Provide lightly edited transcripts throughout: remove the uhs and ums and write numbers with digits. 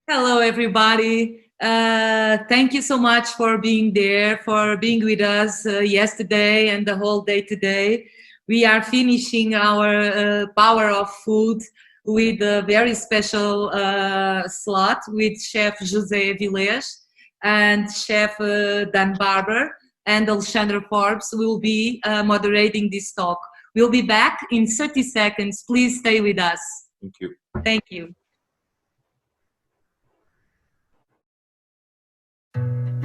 Hello, everybody. Thank you so much for being there, for being with us yesterday and the whole day today. We are finishing our Power of Food with a very special slot with Chef José Avillez and Chef Dan Barber and Alexandra Forbes will be moderating this talk. We'll be back in 30 seconds. Please stay with us. Thank you. Thank you.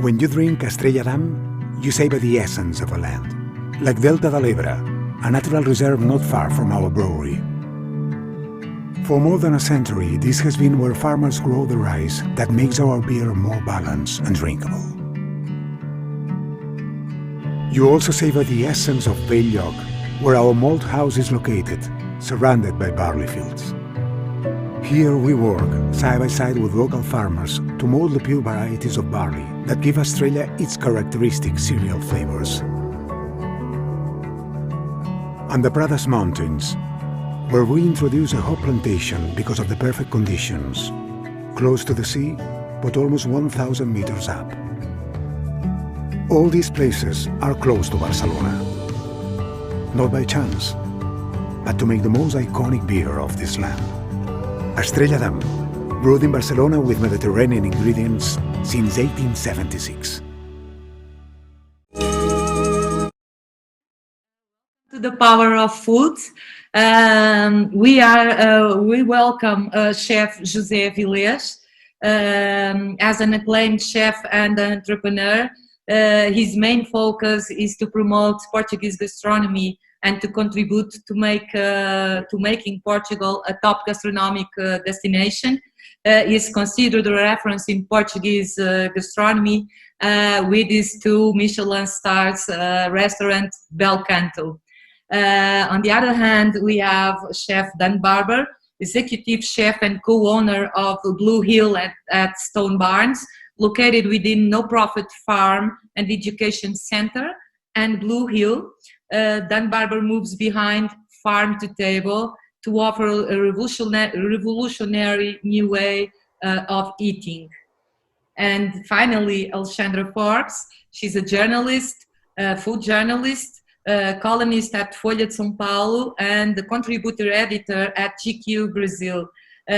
When you drink Estrella Damm, you savor the essence of a land. Like Delta de l'Ebre, a natural reserve not far from our brewery. For more than a century, this has been where farmers grow the rice that makes our beer more balanced and drinkable. You also savor the essence of Avillez, where our malt house is located, surrounded by barley fields. Here we work side by side with local farmers to mold the pure varieties of barley that give Estrella its characteristic cereal flavors. On the Pradas Mountains, where we introduce a hop plantation because of the perfect conditions, close to the sea, but almost 1,000 meters up. All these places are close to Barcelona, not by chance, but to make the most iconic beer of this land. Estrella Damm, brewed in Barcelona with Mediterranean ingredients since 1876. To the Power of Food, we welcome Chef José Avillez as an acclaimed chef and entrepreneur. His main focus is to promote Portuguese gastronomy and to contribute to making Portugal a top gastronomic destination. He is considered a reference in Portuguese gastronomy with his 2 Michelin stars restaurant Bel Canto. On the other hand, we have Chef Dan Barber, executive chef and co-owner of Blue Hill at Stone Barns, located within no-profit farm and education center, and Blue Hill. Dan Barber moves behind farm to table to offer a revolutionary new way of eating. And finally, Alexandra Forbes. She's a journalist, food journalist, columnist at Folha de São Paulo, and the contributor editor at GQ Brazil.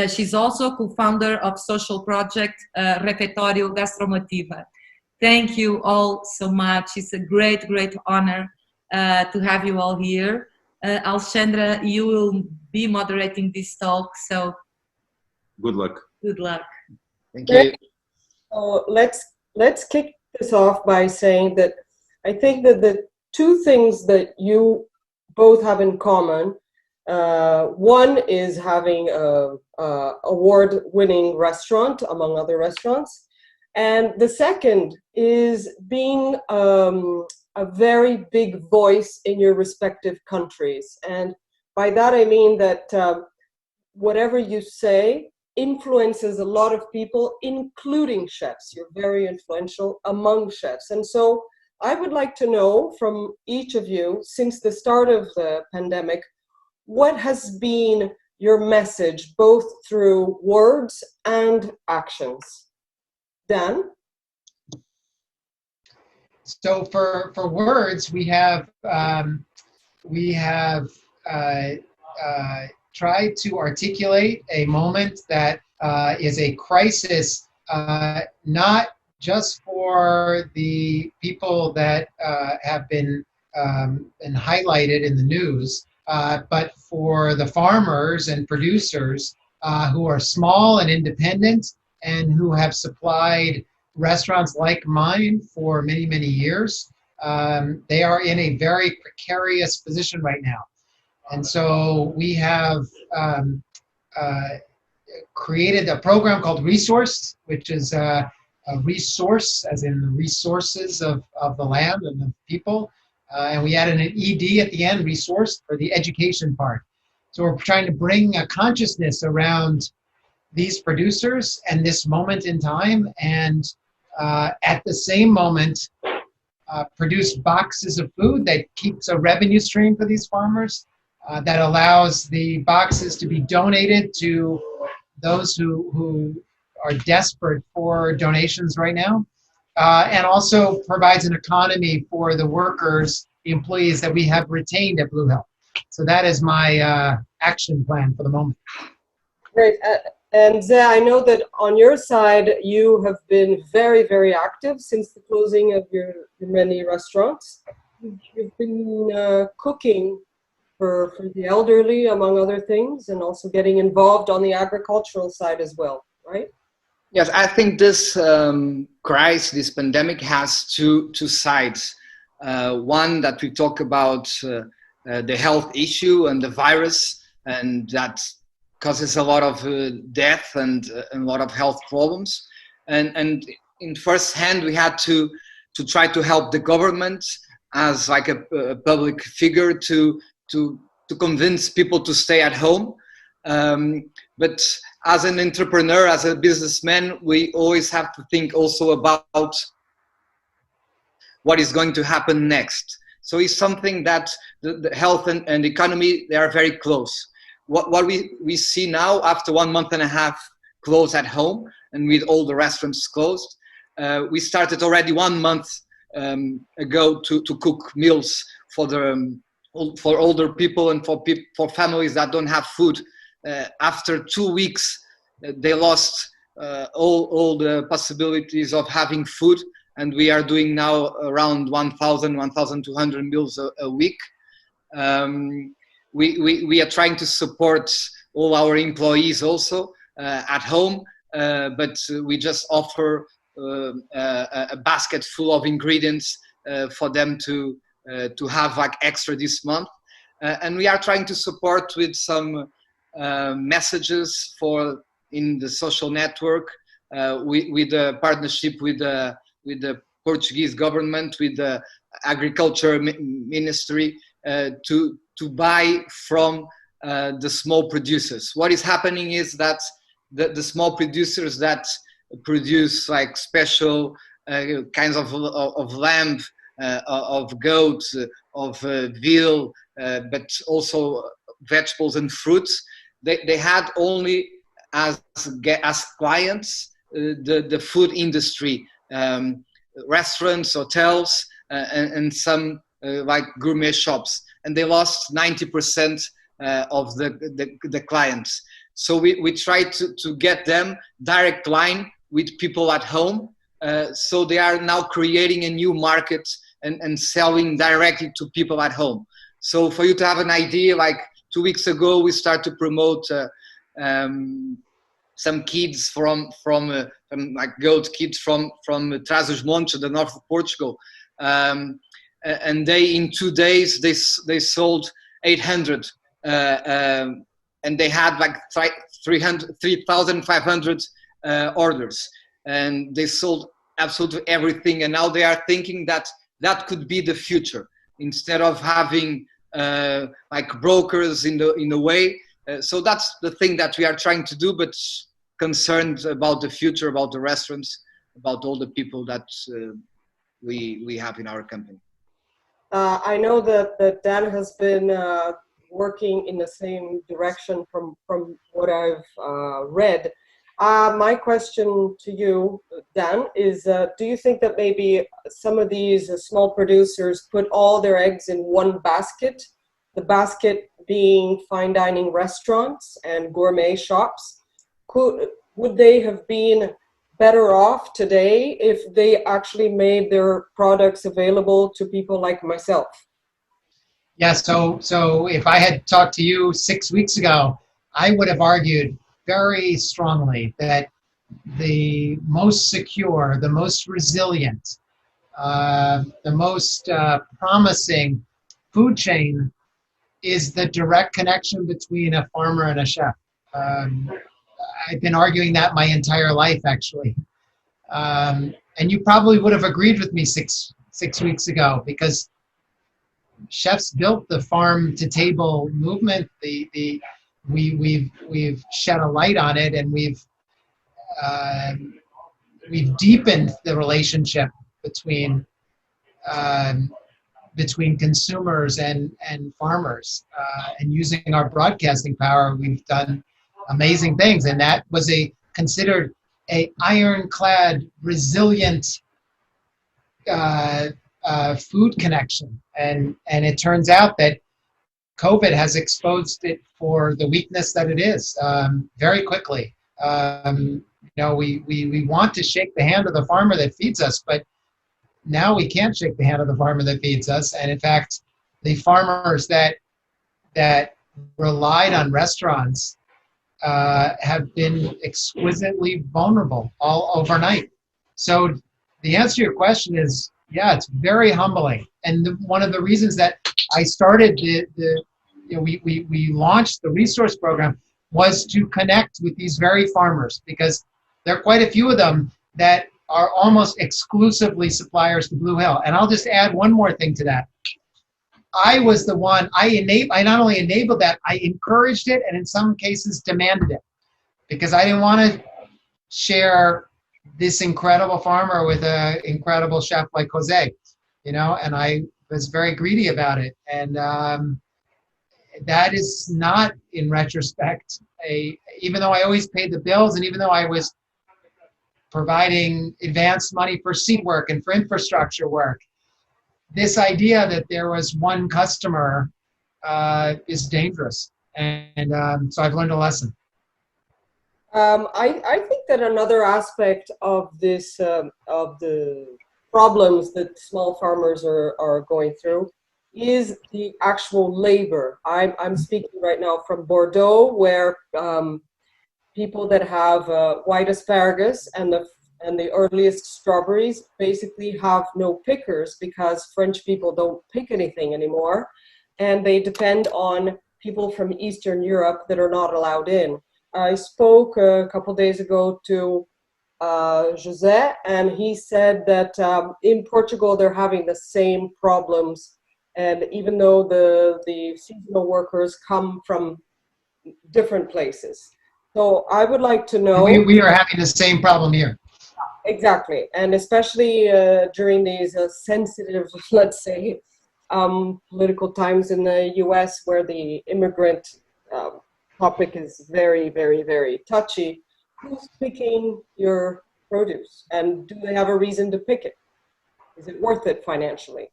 She's also co-founder of social project Refeitório Gastromotiva. Thank you all so much. It's a great, great honor to have you all here. Alexandra, you will be moderating this talk, so Good luck. good luck. Thank you. So let's kick this off by saying that I think that the 2 things that you both have in common, one is having a award-winning restaurant among other restaurants, and the second is being a very big voice in your respective countries. And by that I mean that whatever you say influences a lot of people, including chefs. You're very influential among chefs. And so I would like to know from each of you, since the start of the pandemic, what has been your message, both through words and actions? Dan? So for words, we have tried to articulate a moment that is a crisis, not just for the people that have been highlighted in the news, but for the farmers and producers who are small and independent and who have supplied restaurants like mine for many, many years. They are in a very precarious position right now. And so we have created a program called Resource, which is a resource, as in the resources of the land and the people. And we added an ED at the end, resource, for the education part. So we're trying to bring a consciousness around these producers and this moment in time, and at the same moment, produce boxes of food that keeps a revenue stream for these farmers, that allows the boxes to be donated to those who are desperate for donations right now, and also provides an economy for the workers, the employees that we have retained at Blue Health. So that is my action plan for the moment. Great. And Zé, I know that on your side, you have been very, very active since the closing of your many restaurants. You've been cooking for the elderly, among other things, and also getting involved on the agricultural side as well, right? Yes, I think this crisis, this pandemic has two sides. One that we talk about the health issue and the virus, and that causes a lot of death and a lot of health problems. And in first hand, we had to try to help the government as like a public figure to convince people to stay at home. But as an entrepreneur, as a businessman, we always have to think also about what is going to happen next. So it's something that the health and economy, they are very close. What we see now after 1.5 months closed at home and with all the restaurants closed, we started already 1 month ago to cook meals for older people and for families that don't have food. After 2 weeks, they lost all the possibilities of having food, and we are doing now around 1,200 meals a week. We are trying to support all our employees also at home, but we just offer a basket full of ingredients for them to have like extra this month. And we are trying to support with some messages in the social network, with a partnership with the Portuguese government, with the agriculture ministry, to buy from the small producers. What is happening is that the small producers that produce like special kinds of lamb, of goat, of veal, but also vegetables and fruits, they had only as clients the food industry, restaurants, hotels, and some like gourmet shops, and they lost 90% of the clients. So we try to get them direct line with people at home. So they are now creating a new market and selling directly to people at home. So for you to have an idea, like 2 weeks ago, we started to promote some kids from like goat kids from Trás-os-Montes, the north of Portugal. And they, in 2 days, they sold 800, and they had like 3,500 orders, and they sold absolutely everything. And now they are thinking that could be the future, instead of having like brokers in the way. So that's the thing that we are trying to do, but concerned about the future, about the restaurants, about all the people that we have in our company. I know that Dan has been working in the same direction from what I've read. My question to you, Dan, is do you think that maybe some of these small producers put all their eggs in one basket, the basket being fine dining restaurants and gourmet shops? Would they have been better off today if they actually made their products available to people like myself? Yeah, so if I had talked to you 6 weeks ago, I would have argued very strongly that the most secure, the most resilient, the most promising food chain is the direct connection between a farmer and a chef. I've been arguing that my entire life, actually. And you probably would have agreed with me six weeks ago, because chefs built the farm to table movement. We've shed a light on it, and we've deepened the relationship between consumers and farmers. And using our broadcasting power, we've done amazing things, and that was considered a ironclad, resilient food connection. And it turns out that COVID has exposed it for the weakness that it is very quickly. We want to shake the hand of the farmer that feeds us, but now we can't shake the hand of the farmer that feeds us. And in fact, the farmers that relied on restaurants have been exquisitely vulnerable all overnight. So the answer to your question is, yeah, it's very humbling. And one of the reasons that I started we launched the resource program was to connect with these very farmers, because there are quite a few of them that are almost exclusively suppliers to Blue Hill. And I'll just add one more thing to that. I was the one, I not only enabled that, I encouraged it, and in some cases demanded it, because I didn't want to share this incredible farmer with an incredible chef like Jose, and I was very greedy about it. And that is not, in retrospect, even though I always paid the bills, and even though I was providing advance money for seed work and for infrastructure work, this idea that there was one customer is dangerous. And so I've learned a lesson. I think that another aspect of this, of the problems that small farmers are going through, is the actual labor. I'm speaking right now from Bordeaux, where people that have white asparagus and the earliest strawberries basically have no pickers, because French people don't pick anything anymore, and they depend on people from Eastern Europe that are not allowed in. I spoke a couple days ago to José, and he said that in Portugal they're having the same problems, and even though the seasonal workers come from different places. So I would like to know... We are having the same problem here. Exactly, and especially during these sensitive, let's say, political times in the US, where the immigrant topic is very, very, very touchy. Who's picking your produce, and do they have a reason to pick it? Is it worth it financially?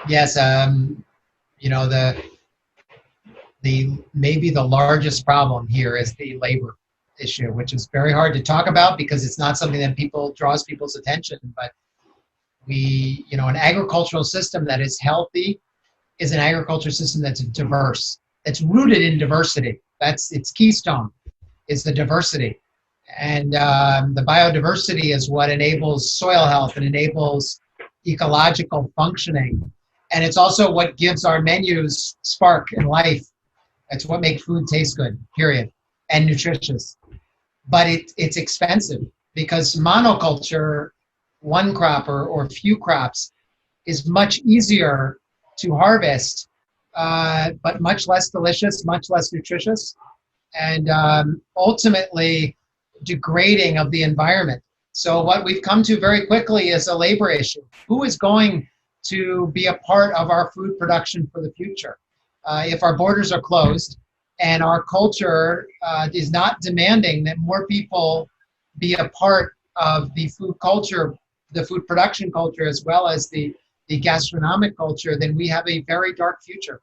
Yes, maybe the largest problem here is the labor issue, which is very hard to talk about because it's not something that draws people's attention. But an agricultural system that is healthy is an agricultural system that's diverse, that's rooted in diversity. That's its keystone, is the diversity. And the biodiversity is what enables soil health and enables ecological functioning. And it's also what gives our menus spark and life. It's what makes food taste good, period, and nutritious. But it's expensive, because monoculture, one crop or few crops, is much easier to harvest, but much less delicious, much less nutritious, and ultimately degrading of the environment. So what we've come to very quickly is a labor issue. Who is going to be a part of our food production for the future? If our borders are closed and our culture is not demanding that more people be a part of the food culture, the food production culture, as well as the gastronomic culture, then we have a very dark future.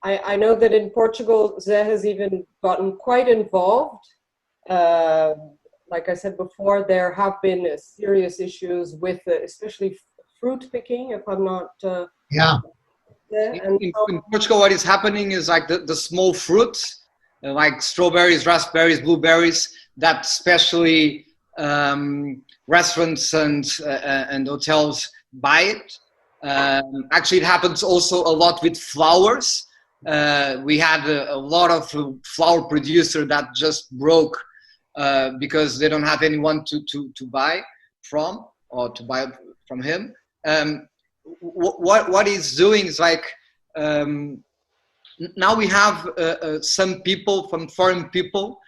I know that in Portugal, Zé has even gotten quite involved. Like I said before, there have been serious issues with especially fruit picking, if I'm not... Yeah. In Portugal, what is happening is like the small fruits, like strawberries, raspberries, blueberries, that especially restaurants and hotels buy it. Actually, it happens also a lot with flowers. We had a lot of flower producer that just broke because they don't have anyone to buy from, or to buy from him. What he's doing is like, now we have some people, from foreign people,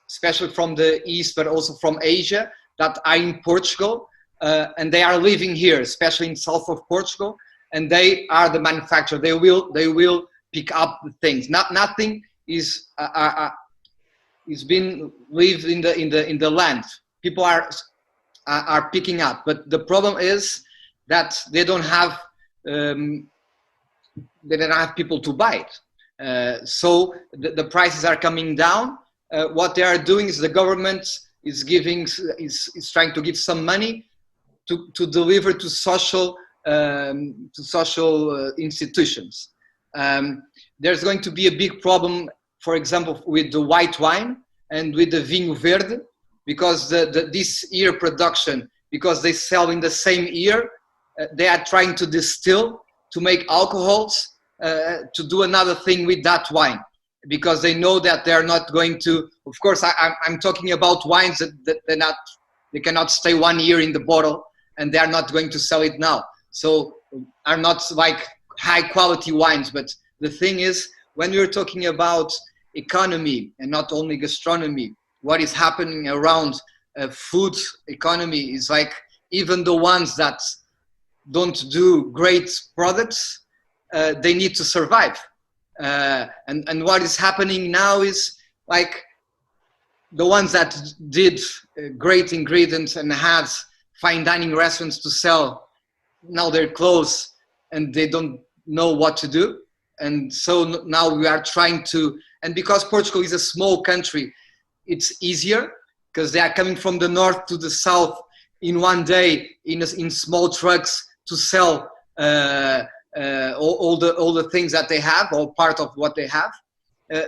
especially from the East, but also from Asia, that are in Portugal, and they are living here, especially in south of Portugal, and they are the manufacturer. They will pick up the things. Nothing is is being lived in the land. People are picking up, but the problem is that they don't have people to buy it. So the prices are coming down. What they are doing is the government is trying to give some money to deliver to social institutions. There's going to be a big problem, for example, with the white wine and with the vinho verde, because this year production, because they sell in the same year, they are trying to distill, to make alcohols, to do another thing with that wine, because they know that they're not going to. Of course, I'm talking about wines that they cannot stay 1 year in the bottle, and they are not going to sell it now. So are not like high quality wines. But the thing is, when we're talking about economy and not only gastronomy, what is happening around food economy is like, even the ones that don't do great products, they need to survive. And what is happening now is like the ones that did great ingredients and had fine dining restaurants to sell, now they're closed and they don't know what to do. And so now we are trying to, and because Portugal is a small country, it's easier because they are coming from the north to the south in one day in small trucks to sell all the things that they have, or part of what they have.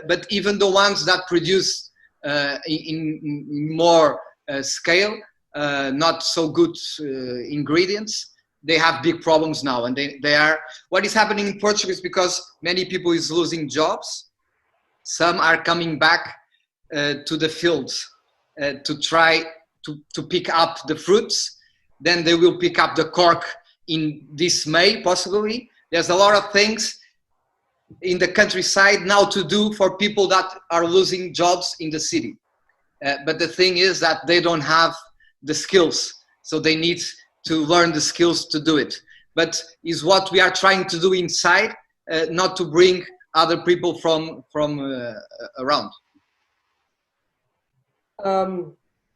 But even the ones that produce in more scale, not so good ingredients, they have big problems now. And they are, what is happening in Portugal is because many people is losing jobs. Some are coming back to the fields to try to pick up the fruits. Then they will pick up the cork in this May, possibly. There's a lot of things in the countryside now to do for people that are losing jobs in the city. But the thing is that they don't have the skills. So they need to learn the skills to do it. But is what we are trying to do inside, not to bring other people from around.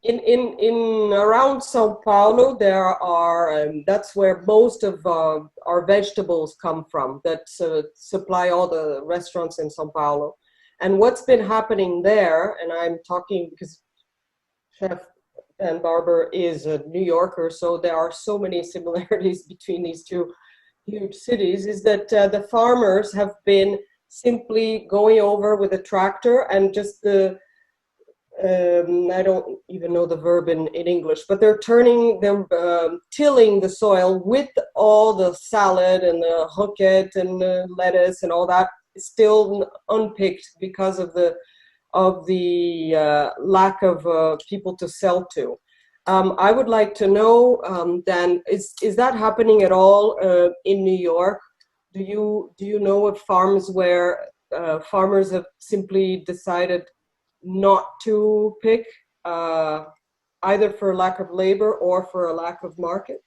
In around Sao Paulo, there are that's where most of our vegetables come from, that supply all the restaurants in Sao Paulo. And what's been happening there, and I'm talking because Chef and Barber is a New Yorker, so there are so many similarities between these two huge cities, is that the farmers have been simply going over with a tractor and just I don't even know the verb in English, but they're tilling the soil with all the salad and the roquette and the lettuce and all that still unpicked because of the lack of people to sell to. I would like to know, Dan, is that happening at all in New York? Do you know of farms where farmers have simply decided not to pick, either for lack of labor or for a lack of market?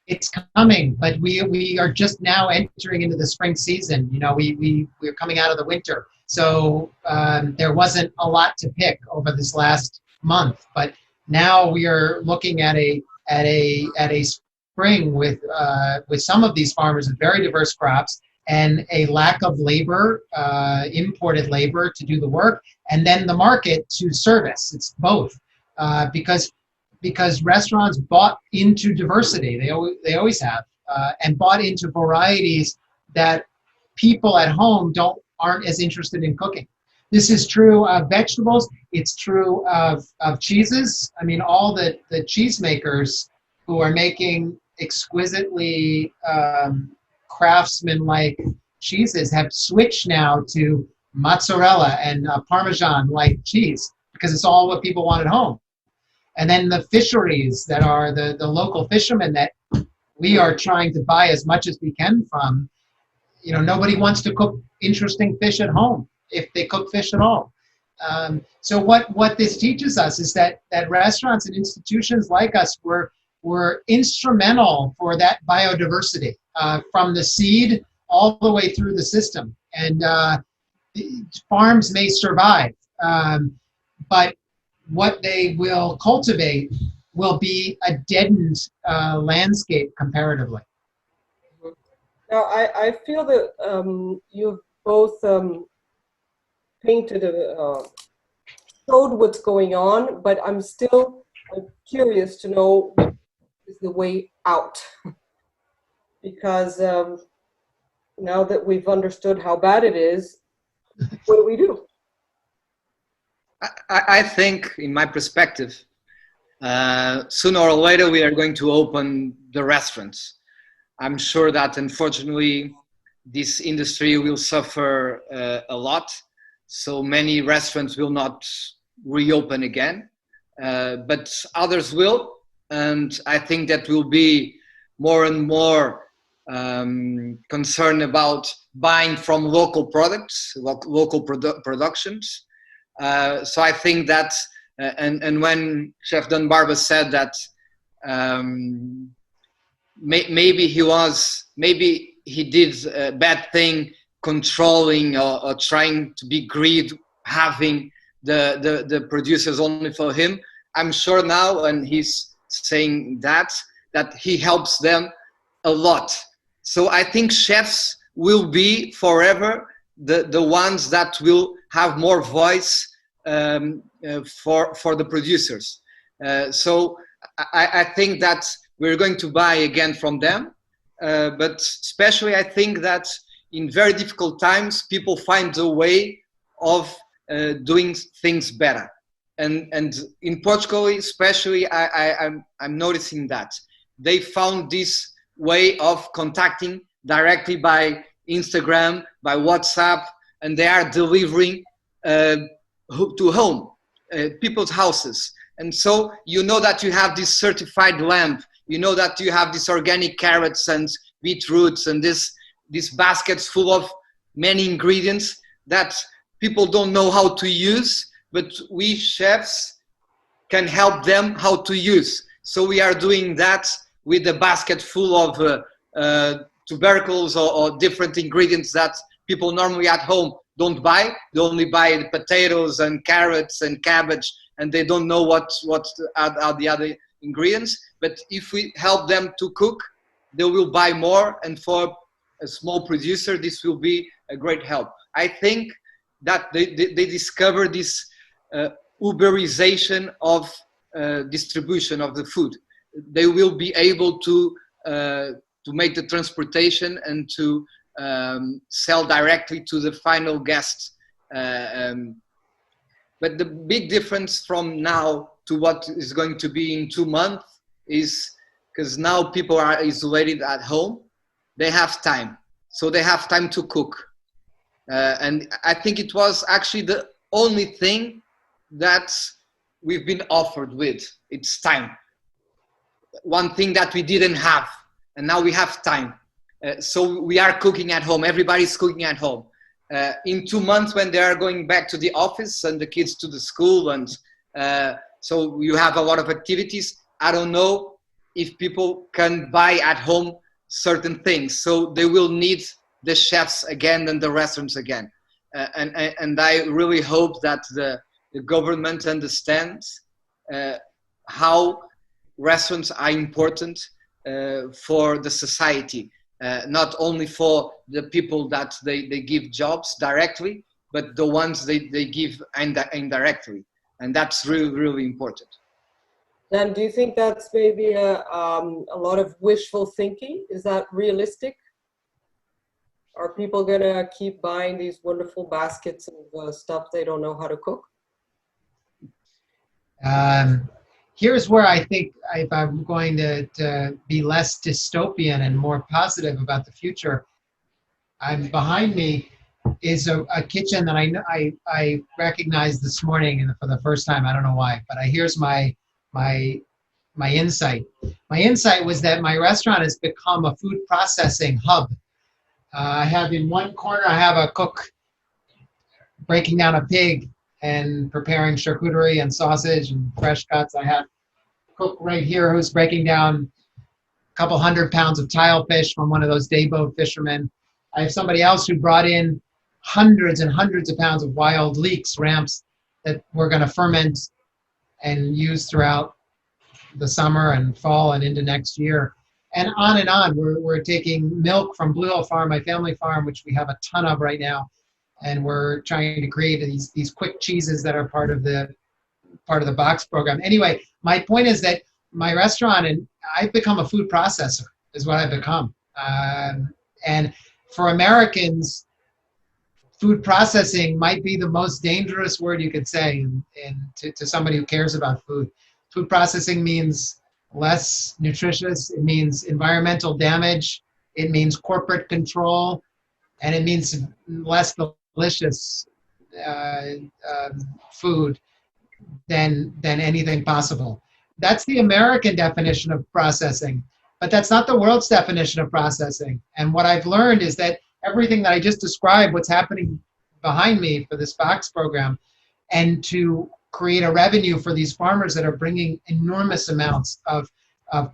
It's coming, but we are just now entering into the spring season. You know, we're coming out of the winter, so there wasn't a lot to pick over this last month. But now we are looking at a spring with some of these farmers with very diverse crops and a lack of labor, imported labor to do the work, and then the market to service. It's both, because restaurants bought into diversity. They always have, and bought into varieties that people at home aren't as interested in cooking. This is true of vegetables. It's true of cheeses. I mean, all the cheesemakers who are making exquisitely craftsman-like cheeses have switched now to mozzarella and Parmesan-like cheese because it's all what people want at home. And then the fisheries that are the local fishermen that we are trying to buy as much as we can from, you know, nobody wants to cook interesting fish at home if they cook fish at all. So what this teaches us is that restaurants and institutions like us were instrumental for that biodiversity from the seed all the way through the system. And farms may survive, but what they will cultivate will be a deadened landscape comparatively. Now, I feel that you've both painted, showed what's going on, but I'm still curious to know what is the way out. Because now that we've understood how bad it is, what do we do? I think, in my perspective, sooner or later we are going to open the restaurants. I'm sure that unfortunately this industry will suffer a lot. So many restaurants will not reopen again, but others will. And I think that will be more and more concerned about buying from local products, local productions. So I think that, and when Chef Don Barber said that maybe he did a bad thing controlling or trying to be greed, having the producers only for him. I'm sure now, and he's saying that he helps them a lot. So I think chefs will be forever the ones that will have more voice for the producers. So I think that we're going to buy again from them, but especially I think that in very difficult times, people find a way of doing things better. And in Portugal, especially, I'm noticing that they found this way of contacting directly by Instagram, by WhatsApp, and they are delivering to home, people's houses. And so you know that you have this certified lamb, you know that you have these organic carrots and beetroots and these baskets full of many ingredients that people don't know how to use, but we chefs can help them how to use. So we are doing that with a basket full of tubercles or different ingredients that people normally at home don't buy. They only buy potatoes and carrots and cabbage, and they don't know what are the other ingredients. But if we help them to cook, they will buy more, and for a small producer, this will be a great help. I think that they discover this Uberization of distribution of the food. They will be able to make the transportation and to sell directly to the final guest. But the big difference from now to what is going to be in 2 months is because now people are isolated at home, they have time. So they have time to cook. And I think it was actually the only thing that we've been offered with. It's time. One thing that we didn't have, and now we have time. So we are cooking at home. Everybody's cooking at home. In 2 months, when they are going back to the office and the kids to the school, and so you have a lot of activities, I don't know if people can buy at home certain things. So they will need the chefs again and the restaurants again. And I really hope that the government understands how restaurants are important for the society, not only for the people that they give jobs directly, but the ones they give indirectly. And that's really, really important. And do you think that's maybe a lot of wishful thinking? Is that realistic? Are people gonna keep buying these wonderful baskets of stuff they don't know how to cook? Here's where I think if I'm going to be less dystopian and more positive about the future, behind me is a kitchen that I recognized this morning, and for the first time, I don't know why, but here's my insight. My insight was that my restaurant has become a food processing hub. I have in one corner, I have a cook breaking down a pig and preparing charcuterie and sausage and fresh cuts. I have a cook right here who's breaking down a couple 100 pounds of tile fish from one of those day boat fishermen. I have somebody else who brought in hundreds and hundreds of pounds of wild leeks, ramps, that we're going to ferment and use throughout the summer and fall and into next year. And on and on. We're taking milk from Blue Hill Farm, my family farm, which we have a ton of right now, and we're trying to create these quick cheeses that are part of the box program. Anyway, my point is that my restaurant, and I've become a food processor, is what I've become. And for Americans, food processing might be the most dangerous word you could say to somebody who cares about food. Food processing means less nutritious, it means environmental damage, it means corporate control, and it means less delicious food than anything possible. That's the American definition of processing, but that's not the world's definition of processing. And what I've learned is that everything that I just described, what's happening behind me for this box program, and to create a revenue for these farmers that are bringing enormous amounts of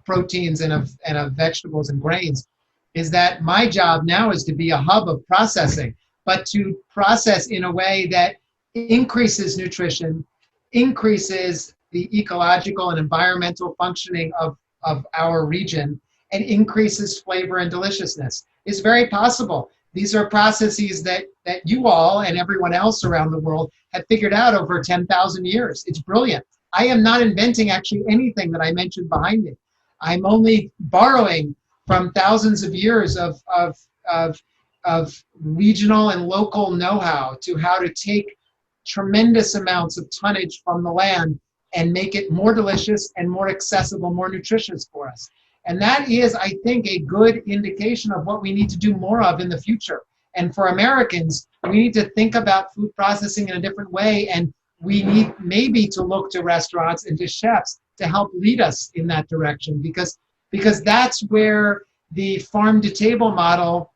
proteins and of vegetables and grains, is that my job now is to be a hub of processing, but to process in a way that increases nutrition, increases the ecological and environmental functioning of our region, and increases flavor and deliciousness. It's very possible. These are processes that you all and everyone else around the world have figured out over 10,000 years. It's brilliant. I am not inventing actually anything that I mentioned behind me. I'm only borrowing from thousands of years of regional and local know-how to how to take tremendous amounts of tonnage from the land and make it more delicious and more accessible, more nutritious for us. And that is, I think, a good indication of what we need to do more of in the future. And for Americans, we need to think about food processing in a different way, and we need maybe to look to restaurants and to chefs to help lead us in that direction, because that's where the farm-to-table model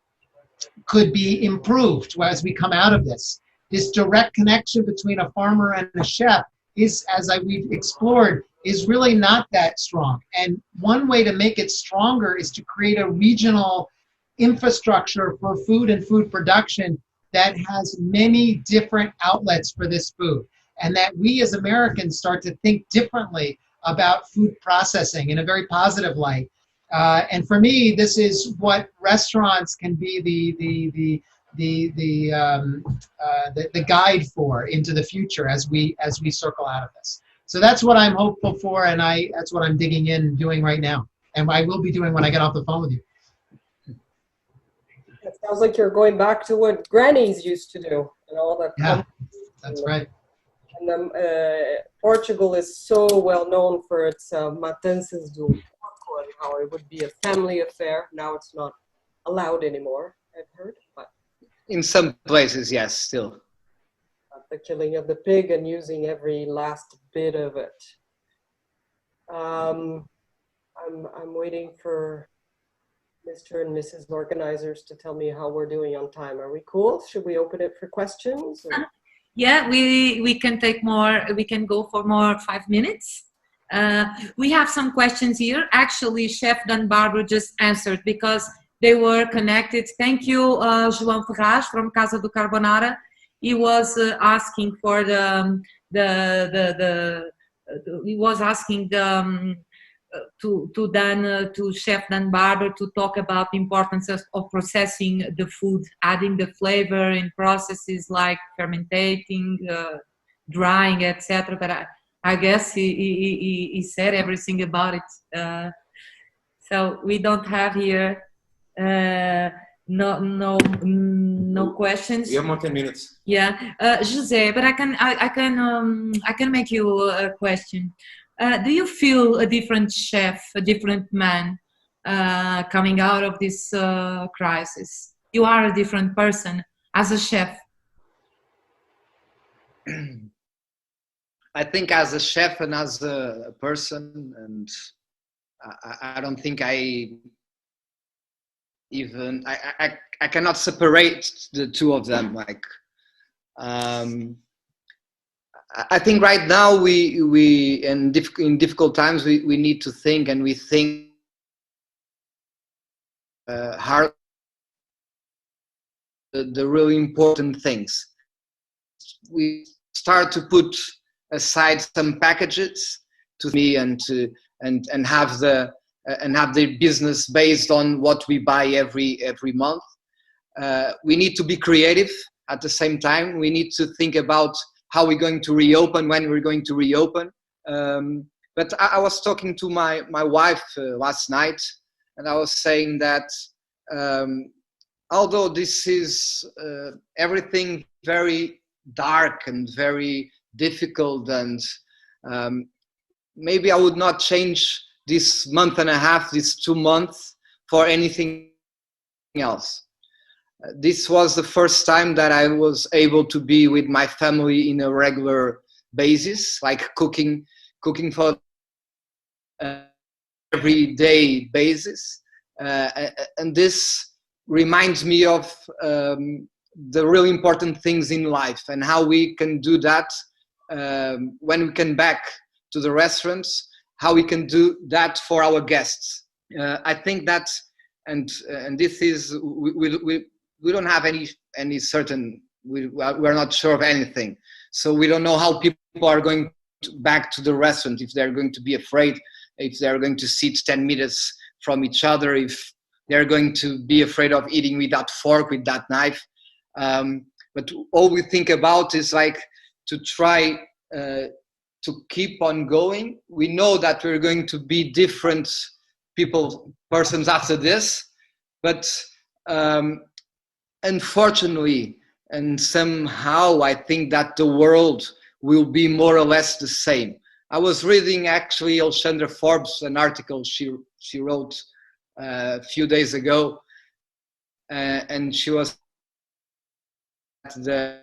could be improved as we come out of this. This direct connection between a farmer and a chef is, as we've explored, is really not that strong. And one way to make it stronger is to create a regional infrastructure for food and food production that has many different outlets for this food. And that we as Americans start to think differently about food processing in a very positive light. And for me, this is what restaurants can be the guide for into the future as we circle out of this. So that's what I'm hopeful for, and that's what I'm digging in and doing right now, and I will be doing when I get off the phone with you. It sounds like you're going back to what grannies used to do, and all that. Yeah, that's right. And Portugal is so well known for its matanças do porco, and how it would be a family affair. Now it's not allowed anymore, I've heard. But in some places, yes, still. The killing of the pig and using every last bit of it. I'm waiting for Mr. and Mrs. organizers to tell me how we're doing on time. Are we cool? Should we open it for questions? Or? Yeah, we can take more. We can go for more 5 minutes. We have some questions here. Actually, Chef Dan Barber just answered because they were connected. Thank you, João Ferraz from Casa do Carbonara. He was asking for he was asking to Chef Dan Barber to talk about the importance of processing the food, adding the flavor in processes like fermentating, drying, etc. But I guess he said everything about it. So we don't have here no questions. We have more 10 minutes. Yeah, Jose, but I can make you a question. Do you feel a different chef, a different man coming out of this crisis? You are a different person as a chef. I think as a chef and as a person, and I don't think I cannot separate the two of them. Like, I think right now we in difficult times we need to think, and we think hard the really important things. We start to put aside some packages to me and have the business based on what we buy every month. We need to be creative at the same time. We need to think about how we're going to reopen, when we're going to reopen. But I was talking to my wife last night, and I was saying that although this is everything very dark and very difficult, and maybe I would not change this month and a half, this 2 months, for anything else. This was the first time that I was able to be with my family in a regular basis, like cooking for everyday basis, and this reminds me of the really important things in life and how we can do that when we come back to the restaurants, how we can do that for our guests. I think that, and this is, we don't have any certain, we're not sure of anything. So we don't know how people are going back to the restaurant, if they're going to be afraid, if they're going to sit 10 meters from each other, if they're going to be afraid of eating with that fork, with that knife. But all we think about is like to try to keep on going. We know that we're going to be different persons after this, but unfortunately, and somehow I think that the world will be more or less the same. I was reading actually Alexandra Forbes, an article she wrote a few days ago, and she was at the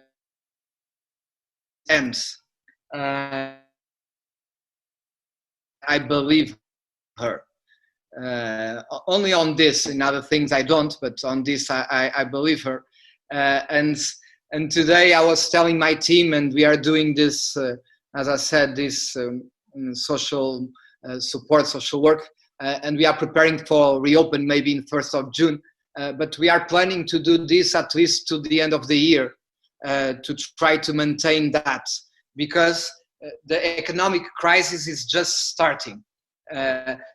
ends. I believe her. Only on this, in other things I don't, but on this I believe her. And today I was telling my team, and we are doing this, as I said, this social support, social work, and we are preparing for reopen maybe in 1st of June. But we are planning to do this at least to the end of the year, to try to maintain that, because the economic crisis is just starting.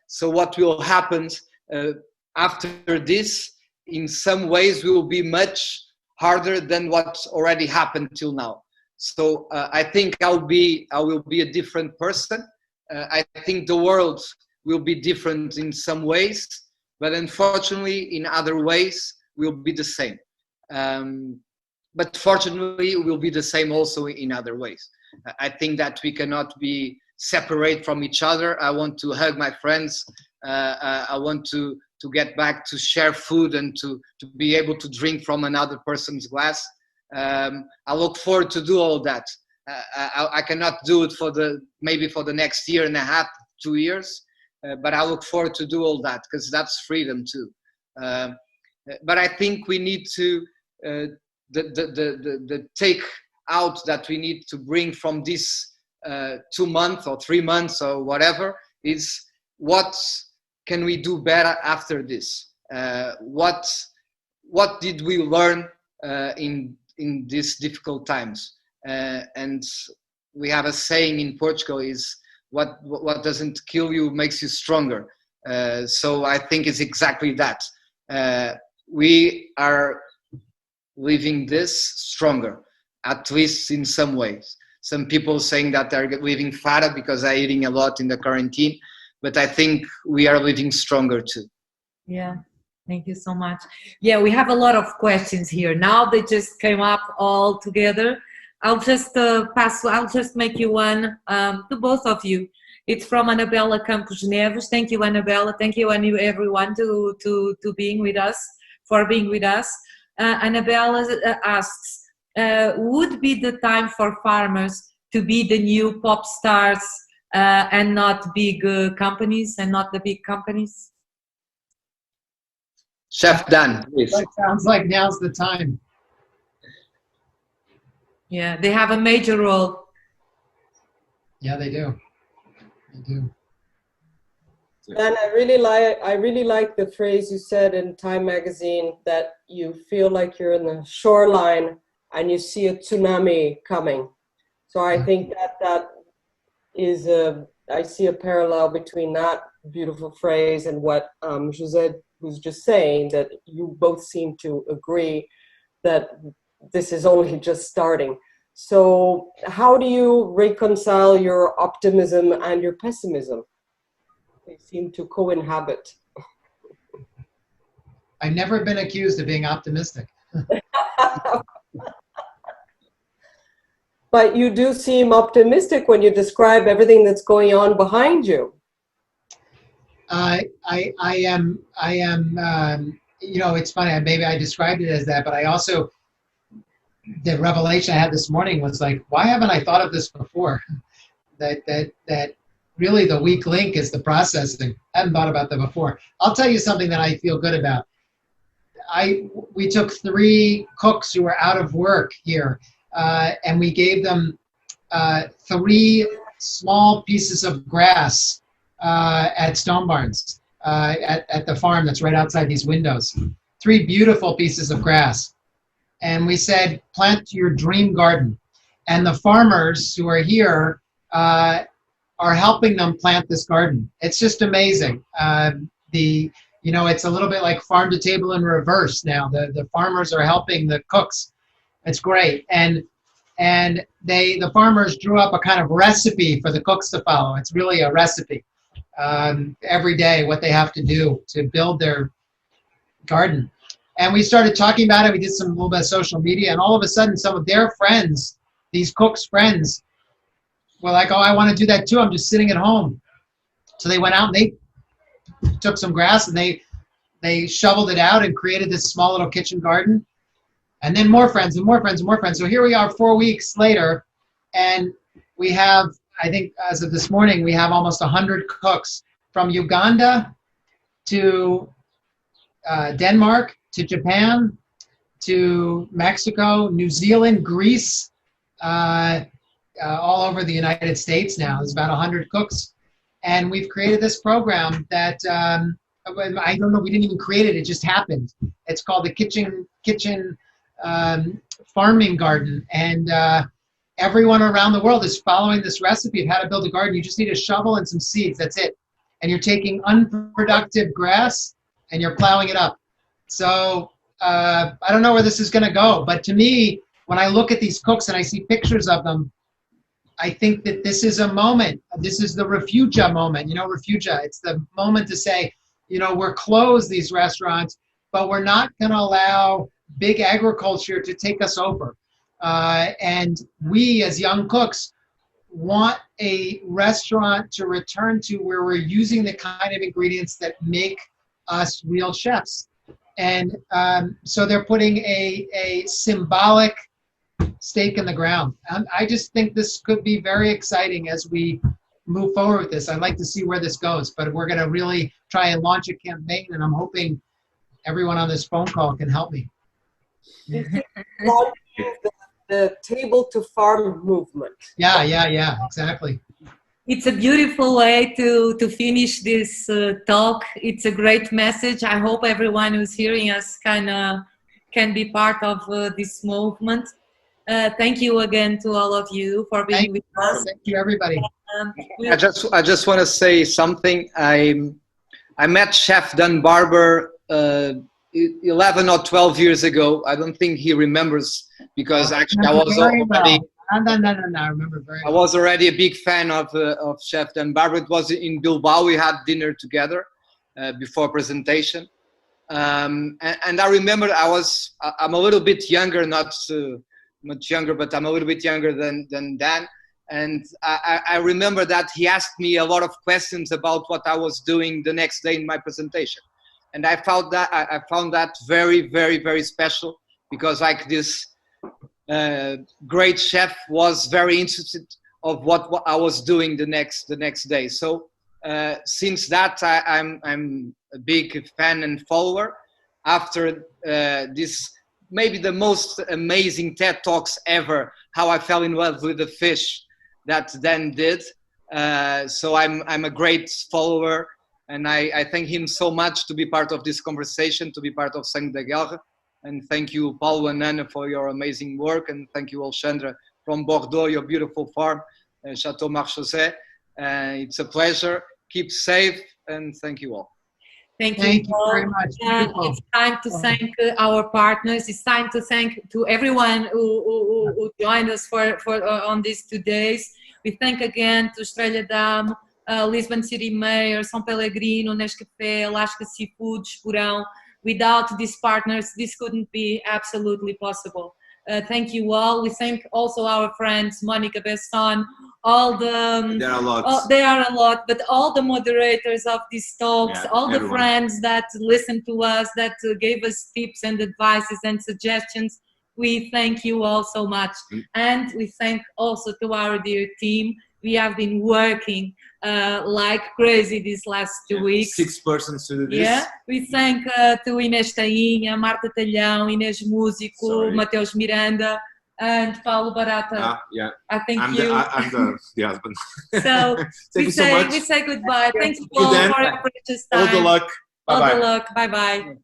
So what will happen after this, in some ways, will be much harder than what already happened till now. So I think I will be a different person. I think the world will be different in some ways, but unfortunately in other ways will be the same. But fortunately it will be the same also in other ways. I think that we cannot be separate from each other. I want to hug my friends. I want to get back to share food and to be able to drink from another person's glass. I look forward to do all that. I cannot do it maybe for the next year and a half, 2 years, but I look forward to do all that, because that's freedom too. But I think we need to, the take out that we need to bring from this 2 months or 3 months or whatever is, what can we do better after this? What did we learn in these difficult times? And we have a saying in Portugal is, what doesn't kill you makes you stronger. So I think it's exactly that. We are leaving this stronger, at least in some ways. Some people saying that they're living fatter because they're eating a lot in the quarantine, but I think we are living stronger too. Yeah, thank you so much. Yeah, we have a lot of questions here. Now they just came up all together. I'll just I'll just make you one to both of you. It's from Anabela Campos Neves. Thank you, Anabela. Thank you, everyone, to being with us, for being with us. Anabela asks, would be the time for farmers to be the new pop stars and not big companies, and not the big companies? Chef Dan, please. It sounds like now's the time. Yeah, they have a major role. Yeah, they do. They do. And I really like the phrase you said in Time magazine, that you feel like you're in the shoreline and you see a tsunami coming. So I think that is I see a parallel between that beautiful phrase and what José was just saying, that you both seem to agree that this is only just starting. So how do you reconcile your optimism and your pessimism? They seem to co-inhabit. I've never been accused of being optimistic. But you do seem optimistic when you describe everything that's going on behind you. I am, you know, it's funny, maybe I described it as that, but I also, the revelation I had this morning was like, why haven't I thought of this before? That really the weak link is the processing. I hadn't thought about that before. I'll tell you something that I feel good about. We took 3 cooks who were out of work here, and we gave them 3 small pieces of grass at Stone Barns, at the farm that's right outside these windows. 3 beautiful pieces of grass. And we said, plant your dream garden. And the farmers who are here are helping them plant this garden. It's just amazing. You know, it's a little bit like farm to table in reverse now. The farmers are helping the cooks. It's great. And the farmers drew up a kind of recipe for the cooks to follow. It's really a recipe. Every day, what they have to do to build their garden. And we started talking about it. We did a little bit of social media, and all of a sudden, some of their friends, these cooks' friends, were like, "Oh, I want to do that too. I'm just sitting at home." So they went out and they took some grass and they shoveled it out and created this small little kitchen garden. And then more friends and more friends and more friends. So here we are 4 weeks later, and we have, I think as of this morning, we have almost 100 cooks from Uganda to Denmark to Japan to Mexico, New Zealand, Greece, all over the United States now. There's about 100 cooks. And we've created this program that, I don't know, we didn't even create it, it just happened. It's called the Kitchen Farming Garden. And everyone around the world is following this recipe of how to build a garden. You just need a shovel and some seeds, that's it. And you're taking unproductive grass and you're plowing it up. So I don't know where this is gonna go, but to me, when I look at these cooks and I see pictures of them, I think that this is a moment. This is the refugia moment, you know, refugia. It's the moment to say, you know, we're closed, these restaurants, but we're not gonna allow big agriculture to take us over. And we as young cooks want a restaurant to return to where we're using the kind of ingredients that make us real chefs. And so they're putting a symbolic stake in the ground. I just think this could be very exciting as we move forward with this. I'd like to see where this goes, but we're going to really try and launch a campaign, and I'm hoping everyone on this phone call can help me. The table to farm movement. Yeah, exactly. It's a beautiful way to finish this talk. It's a great message. I hope everyone who's hearing us can be part of this movement. Thank you again to all of you for being with us. Thank you, everybody. I just want to say something. I met Chef Dan Barber 11 or 12 years ago. I don't think he remembers, because actually I was already. No, I remember very well. I was already a big fan of Chef Dan Barber. It was in Bilbao. We had dinner together before presentation. And I remember I'm a little bit younger, not much younger, but I'm a little bit younger than Dan. And I remember that he asked me a lot of questions about what I was doing the next day in my presentation. And I found that very, very, very special, because like this great chef was very interested of what I was doing the next day. So since that, I'm a big fan and follower. After this, maybe the most amazing TED Talks ever, how I fell in love with the fish that Dan did. So I'm a great follower, and I thank him so much to be part of this conversation, to be part of Sangue da Guerra. And thank you, Paulo and Anna, for your amazing work. And thank you, Alexandra, from Bordeaux, your beautiful farm, Chateau Marchaussee. It's a pleasure. Keep safe, and thank you all. Thank Thank you you all. very much. And Beautiful. it's time to thank our partners. It's time to thank to everyone who joined us for on these 2 days. We thank again to Estrela Damm, Lisbon City Mayor, São Pellegrino, Nescafé, Alaska Seafood, Esporão. Without these partners, this couldn't be absolutely possible. Thank you all. We thank also our friends, Monica Besson, all the... There are lots. There are a lot, but all the moderators of these talks, Yeah, all the everyone. friends that listened to us, that gave us tips and advices and suggestions, we thank you all so much. And we thank also to our dear team. We have been working like crazy these last 2 weeks. 6 persons to do this. Yeah, we thank to Inês Tainha, Marta Talhão, Inês Músico, Mateus Miranda, and Paulo Barata. Yeah. I think I'm you. I'm the husband. So Thank you so much. we say goodbye. Thank you Till all then, for your precious time. all the luck. Bye-bye. All the luck. Bye-bye.